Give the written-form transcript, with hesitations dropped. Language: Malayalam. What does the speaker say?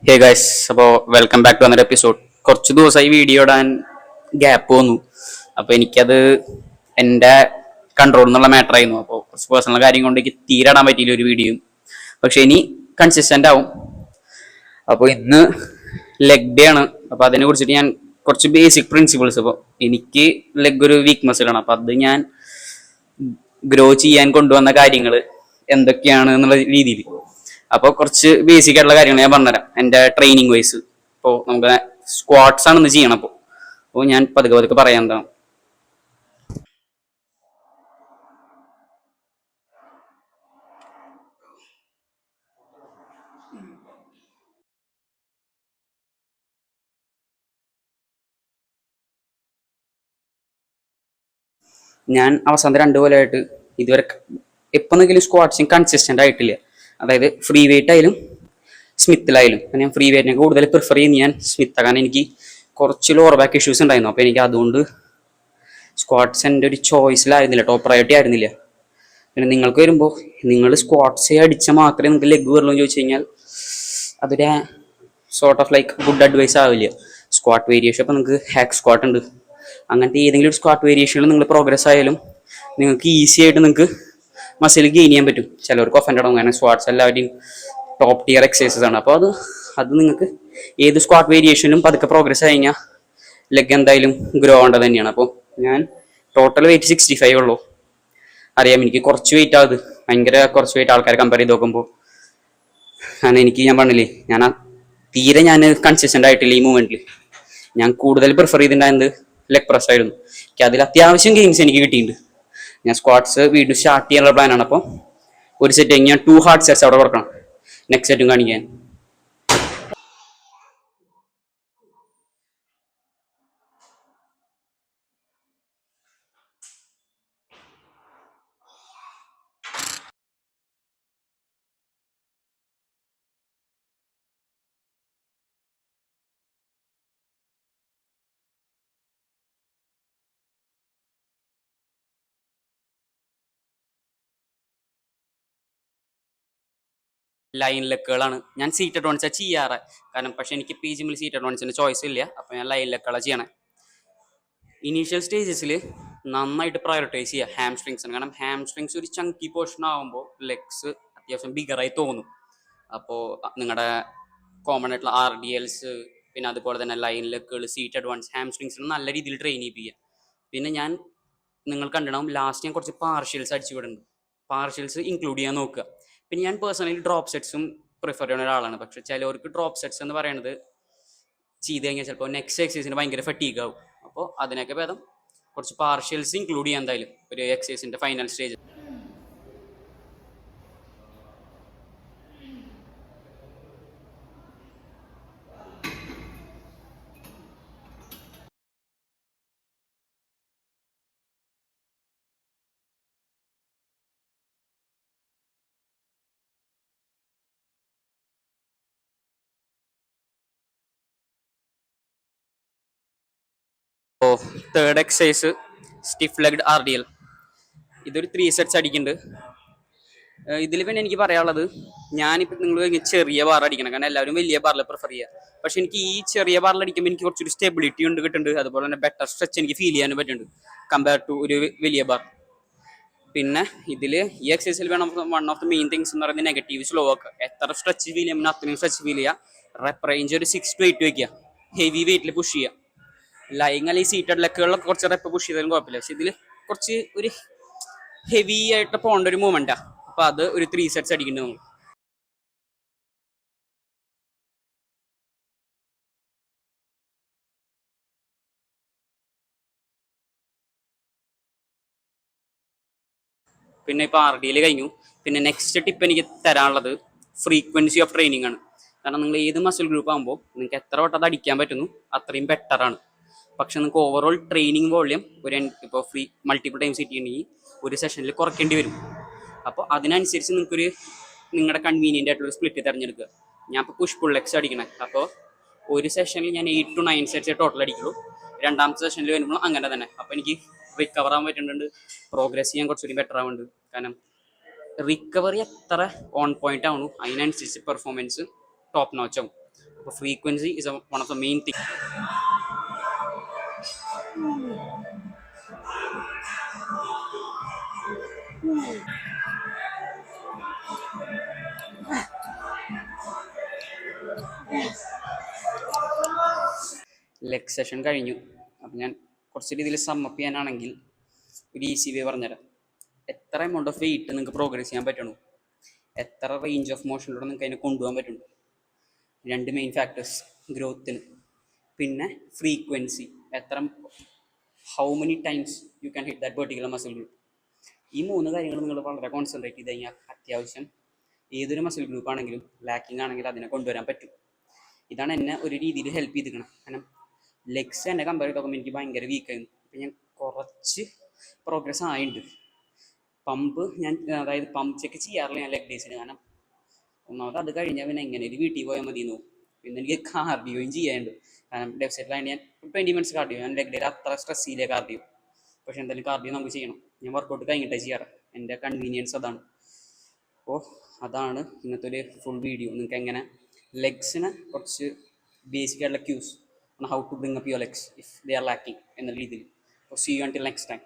ഹേ ഗൈസ്, അപ്പോൾ welcome back to another episode. കുറച്ച് ദിവസമായി വീഡിയോ ഇടാൻ ഗ്യാപ്പ് വന്നു. അപ്പോൾ എനിക്കത് എൻ്റെ കൺട്രോളിൽ നിന്നുള്ള മാറ്റർ ആയിരുന്നു. അപ്പോൾ കുറച്ച് പേഴ്സണൽ കാര്യം കൊണ്ട് എനിക്ക് തീരെ ഇടാൻ പറ്റിയില്ല ഒരു വീഡിയോ. പക്ഷെ ഇനി കൺസിസ്റ്റൻ്റ് ആവും. അപ്പോൾ ഇന്ന് ലെഗ് ഡേ ആണ്. അപ്പോൾ അതിനെ കുറിച്ചിട്ട് ഞാൻ കുറച്ച് ബേസിക് പ്രിൻസിപ്പിൾസ്, അപ്പോൾ എനിക്ക് ലെഗ് ഒരു വീക്ക് മസിലാണ്. അപ്പോൾ അത് ഞാൻ ഗ്രോ ചെയ്യാൻ കൊണ്ടുവന്ന കാര്യങ്ങൾ എന്തൊക്കെയാണ് എന്നുള്ള രീതിയിൽ. അപ്പോൾ കുറച്ച് ബേസിക് ആയിട്ടുള്ള കാര്യങ്ങൾ ഞാൻ പറഞ്ഞുതരാം എൻ്റെ ട്രെയിനിങ് വൈസ്. ഇപ്പോൾ നമുക്ക് സ്ക്വാട്സ് ആണ് ഇന്ന് ചെയ്യണം. അപ്പോൾ ഞാൻ പതുക്കെ പതുക്കെ പറയാൻ എന്താണ്. ഞാൻ അവസാനത്തെ 2 കൊല്ലമായിട്ട് ഇതുവരെ എപ്പോഴെങ്കിലും സ്ക്വാട്സിങ് കൺസിസ്റ്റൻ്റ് ആയിട്ടില്ല. അതായത് ഫ്രീ വെയിറ്റ് ആയാലും സ്മിത്തിലായാലും ഞാൻ ഫ്രീ വെയിറ്റിനെ കൂടുതൽ പ്രിഫർ ചെയ്യുന്നത് ഞാൻ സ്മിത്താണ്. കാരണം എനിക്ക് കുറച്ച് ലോവർ ബാക്ക് ഇഷ്യൂസ് ഉണ്ടായിരുന്നു. അപ്പോൾ എനിക്ക് അതുകൊണ്ട് സ്ക്വാട്സ് എൻ്റെ ഒരു ചോയ്സിലായിരുന്നില്ല, ടോപ്പ് പ്രയോറിറ്റി ആയിരുന്നില്ല. പിന്നെ നിങ്ങൾക്ക് വരുമ്പോൾ നിങ്ങൾ സ്ക്വാട്സ് അടിച്ചാൽ മാത്രമേ നിങ്ങൾക്ക് ലെഗ് വരുള്ളൂ എന്ന് ചോദിച്ചു കഴിഞ്ഞാൽ അതൊരു sort of like good advice ആവില്ല. സ്ക്വാട്ട് വേരിയേഷൻ ഇപ്പോൾ നിങ്ങൾക്ക് ഹാക്ക് സ്ക്വാട്ട് ഉണ്ട്. അങ്ങനത്തെ ഏതെങ്കിലും ഒരു സ്ക്വാട്ട് വേരിയേഷനിൽ നിങ്ങൾ പ്രോഗ്രസ് ആയാലും നിങ്ങൾക്ക് ഈസി ആയിട്ട് നിങ്ങൾക്ക് മസിൽ ഗെയിൻ ചെയ്യാൻ പറ്റും. ചിലവർക്ക് ഒഫൻഡ് ആവും, കാരണം സ്ക്വാട്സ് എല്ലാവരുടെയും ടോപ്പ് ടിയർ എക്സസൈസസ് ആണ്. അപ്പോൾ അത് നിങ്ങൾക്ക് ഏത് സ്ക്വാട്ട് വേരിയേഷനും പതുക്കെ പ്രോഗ്രസ് ആയി കഴിഞ്ഞാൽ ലെഗ് എന്തായാലും ഗ്രോ ആവേണ്ടത് തന്നെയാണ്. അപ്പോൾ ഞാൻ ടോട്ടൽ വെയിറ്റ് 65 ഉള്ളൂ. അറിയാം, എനിക്ക് കുറച്ച് വെയിറ്റ് ആകുത്, ഭയങ്കര കുറച്ച് വെയിറ്റ് ആൾക്കാരെ കമ്പയർ ചെയ്ത് നോക്കുമ്പോൾ. കാരണം ഞാൻ പറഞ്ഞില്ലേ, തീരെ കൺസിസ്റ്റൻ്റ് ആയിട്ടില്ല ഈ മൂവ്മെൻറ്റിൽ. ഞാൻ കൂടുതൽ പ്രിഫർ ചെയ്തിട്ടുണ്ടായിരുന്നത് ലെഗ് പ്രസ് ആയിരുന്നു. എനിക്ക് അതിൽ അത്യാവശ്യം ഗെയിംസ് എനിക്ക് കിട്ടിയിട്ടുണ്ട്. ഞാൻ സ്ക്വാട്സ് വീണ്ടും സ്റ്റാർട്ട് ചെയ്യാനുള്ള പ്ലാനാണ്. അപ്പോൾ ഒരു സെറ്റ് കഴിഞ്ഞ് ഞാൻ 2 ഹാർഡ് സെറ്റ്സ് അവിടെ കൊടുക്കണം, നെക്സ്റ്റ് സെറ്റും കാണിക്കാൻ. ലൈൻ ലെക്കുകളാണ് ഞാൻ സീറ്റ് അഡ്വാൻസാണ് ചെയ്യാറ്. കാരണം പക്ഷെ എനിക്ക് പി ജിമ്മിൽ സീറ്റ് അഡ്വാൻസിൻ്റെ ചോയ്സ് ഇല്ല. അപ്പോൾ ഞാൻ ലൈൻ ലെക്കുകളാണ് ചെയ്യണേ. ഇനീഷ്യൽ സ്റ്റേജസിൽ നന്നായിട്ട് പ്രയോറിറ്റൈസ് ചെയ്യുക ഹാംസ്ട്രിങ്സാണ്. കാരണം ഹാംസ്ട്രിങ്സ് ഒരു ചങ്കി പോർഷൻ ആകുമ്പോൾ ലെഗ്സ് അത്യാവശ്യം ബിഗറായി തോന്നും. അപ്പോൾ നിങ്ങളുടെ കോമൺ ആയിട്ടുള്ള RDLs, പിന്നെ അതുപോലെ തന്നെ ലൈൻ ലെക്കുകൾ, സീറ്റ് അഡ്വാൻസ്, ഹാംസ്ട്രിങ്സിന് നല്ല രീതിയിൽ ട്രെയിൻ ചെയ്യിപ്പിക്കുക. പിന്നെ നിങ്ങൾ കണ്ടിടാവും ലാസ്റ്റ് ഞാൻ കുറച്ച് പാർഷ്യൽസ് അടിച്ചു വിടുന്നുണ്ട്. പാർഷ്യൽസ് ഇൻക്ലൂഡ് ചെയ്യാൻ നോക്കുക. പിന്നെ ഞാൻ പേഴ്സണലി ഡ്രോപ്പ് സെറ്റ്സും പ്രിഫർ ചെയ്യുന്ന ഒരാളാണ്. പക്ഷെ ചിലവർക്ക് ഡ്രോപ്പ് സെറ്റ്സ് എന്ന് പറയുന്നത് ചെയ്ത് കഴിഞ്ഞാൽ ചിലപ്പോൾ നെക്സ്റ്റ് എക്സസൈസിന് ഭയങ്കര ഫറ്റീഗ് ആവും. അപ്പോൾ അതിനൊക്കെ ഭേദം കുറച്ച് പാർഷ്യൽസ് ഇൻക്ലൂഡ് ചെയ്യാൻ എന്തായാലും ഒരു എക്സസൈസിൻ്റെ ഫൈനൽ സ്റ്റേജ്. അപ്പോൾ third exercise stiff legged RDL. ഇതൊരു 3 സെറ്റ്സ് അടിക്കുന്നുണ്ട്. ഇതിൽ പിന്നെ എനിക്ക് പറയാനുള്ളത്, ഞാനിപ്പോൾ നിങ്ങൾ ചെറിയ ബാർ അടിക്കണം, കാരണം എല്ലാവരും വലിയ ബാറിൽ പ്രിഫർ ചെയ്യുക. പക്ഷെ എനിക്ക് ഈ ചെറിയ ബാറിൽ അടിക്കുമ്പോൾ എനിക്ക് കുറച്ചൊരു സ്റ്റെബിലിറ്റി ഉണ്ട് കിട്ടുന്നുണ്ട്. അതുപോലെ തന്നെ ബെറ്റർ സ്ട്രെച്ച് എനിക്ക് ഫീൽ ചെയ്യാനും പറ്റുന്നുണ്ട് കമ്പയർ ടു ഒരു വലിയ ബാർ. പിന്നെ ഇതിൽ ഈ എക്സസൈസിൽ വേണം one of the main things എന്ന് പറയുന്നത് നെഗറ്റീവ് സ്ലോ ആക്കുക. എത്ര സ്ട്രെച്ച് ഫീൽ ചെയ്യുമ്പോൾ അത്രയും സ്ട്രെച്ച് ഫീൽ ചെയ്യുക. റെപ്പ് റേഞ്ച് ഒരു 6 to 8 വയ്ക്കുക. ഹെവി വെയിറ്റിൽ പുഷ് ചെയ്യുക. ലൈങ് അല്ലെങ്കിൽ സീറ്റഡ് ലെക്കുകളിലൊക്കെ കുറച്ച് റെപ്പ് പുഷ് ചെയ്താലും കുഴപ്പമില്ല. പക്ഷെ ഇതിൽ കുറച്ച് ഒരു ഹെവി ആയിട്ട് പോകേണ്ട ഒരു മൂവ്മെൻറ്റാണ്. അപ്പോൾ അത് ഒരു 3 സെറ്റ്സ് അടിക്കുന്നുണ്ട് നമ്മൾ. പിന്നെ ഇപ്പോൾ RDL കഴിഞ്ഞു. പിന്നെ നെക്സ്റ്റ് ടിപ്പ് എനിക്ക് തരാനുള്ളത് ഫ്രീക്വൻസി ഓഫ് ട്രെയിനിങ് ആണ്. കാരണം നിങ്ങൾ ഏത് മസിൽ ഗ്രൂപ്പ് ആകുമ്പോൾ നിങ്ങൾക്ക് എത്ര വട്ടം അത് അടിക്കാൻ പറ്റുന്നു അത്രയും ബെറ്ററാണ്. പക്ഷെ നിങ്ങൾക്ക് ഓവറോൾ ട്രെയിനിങ് വോളിയം ഇപ്പോൾ മൾട്ടിപ്പിൾ ടൈംസ് കിട്ടിയിട്ടുണ്ടെങ്കിൽ ഒരു സെഷനിൽ കുറയ്ക്കേണ്ടി വരും. അപ്പോൾ അതിനനുസരിച്ച് നിങ്ങളുടെ കൺവീനിയൻ്റ് ആയിട്ടുള്ള സ്പ്ലിറ്റ് തിരഞ്ഞെടുക്കുക. ഞാൻ ഇപ്പോൾ പുഷ് പുൾ ലെഗ്സ് അടിക്കണേ. അപ്പോൾ ഒരു സെഷനിൽ ഞാൻ 8 to 9 സെറ്റ്സ് ടോട്ടൽ അടിക്കുള്ളൂ. രണ്ടാമത്തെ സെഷനിൽ വരുമ്പോൾ അങ്ങനെ തന്നെ. അപ്പോൾ എനിക്ക് റിക്കവർ ആകാൻ പറ്റുന്നുണ്ട്, പ്രോഗ്രസ് ചെയ്യാൻ കുറച്ചുകൂടി ബെറ്റർ ആവുന്നുണ്ട്. കാരണം റിക്കവറി എത്ര ഓൺ പോയിന്റ് ആവുന്നു അതിനനുസരിച്ച് പെർഫോമൻസ് ടോപ്പ് നോച്ച് ആവും. അപ്പോൾ frequency is one of the main thing. Leg session കഴിഞ്ഞു. അപ്പം ഞാൻ കുറച്ച് രീതിയിൽ സമ്മപ്പ് ചെയ്യാനാണെങ്കിൽ ഒരു ഈസി വേ പറഞ്ഞുതരാം. എത്ര എമൗണ്ട് ഓഫ് വെയിറ്റ് നിങ്ങൾക്ക് പ്രോഗ്രസ് ചെയ്യാൻ പറ്റണു, എത്ര റേഞ്ച് ഓഫ് മോഷനിലൂടെ നിങ്ങൾക്ക് അതിനെ കൊണ്ടുപോകാൻ പറ്റുള്ളൂ. രണ്ട് മെയിൻ ഫാക്ടേഴ്സ് ഗ്രോത്തിന്, പിന്നെ ഫ്രീക്വൻസി, എത്ര how many times you can hit that particular muscle group. ഈ മൂന്ന് കാര്യങ്ങൾ നിങ്ങൾ വളരെ കോൺസെൻട്രേറ്റ് ചെയ്ത് കഴിഞ്ഞാൽ അത്യാവശ്യം ഏതൊരു മസിൽ ഗ്രൂപ്പ് ആണെങ്കിലും ലാക്കിംഗ് ആണെങ്കിലും അതിനെ കൊണ്ടുവരാൻ പറ്റും. ഇതാണ് എന്നെ ഒരു രീതിയിൽ ഹെൽപ്പ് ചെയ്തിരിക്കണം. കാരണം ലെഗ്സ് എന്നെ കമ്പയർ ചെയ്ത് നോക്കുമ്പോൾ എനിക്ക് ഭയങ്കര വീക്കായിരുന്നു. ഇപ്പം ഞാൻ കുറച്ച് പ്രോഗ്രസ് ആയിട്ടുണ്ട്. അതായത് പമ്പ് ചെക്ക് ചെയ്യാറില്ല ഞാൻ ലെഗ് ഡേയ്സിന്. കാരണം ഒന്നാമത് അത് കഴിഞ്ഞാൽ പിന്നെ എങ്ങനെ ഒരു വീട്ടിൽ പോയാൽ മതി എന്ന്. പിന്നെ എനിക്ക് കാർഡിയോയും ചെയ്യാനുണ്ട്. കാരണം ലെഫ്റ്റ് സൈഡിലായിട്ട് ഞാൻ 20 മിനിറ്റ്സ് കാർഡിയോ, ഞാൻ ലെഗ് ഡേയിൽ അത്ര സ്ട്രെസ് ചെയ്യില്ല കാർഡിയോ. പക്ഷെ എന്തായാലും കാർഡിയോ നമുക്ക് ചെയ്യണം. ഞാൻ വർക്കൗട്ട് കഴിഞ്ഞിട്ടേ ചെയ്യാറ്, എൻ്റെ കൺവീനിയൻസ് അതാണ്. അപ്പോൾ അതാണ് ഇന്നത്തെ ഒരു ഫുൾ വീഡിയോ. നിങ്ങൾക്ക് എങ്ങനെ ലെഗ്സിന് കുറച്ച് ബേസിക് ആയിട്ടുള്ള quiz on how to bring up your legs if they are lacking എന്ന രീതിയിൽ. So see you until next time.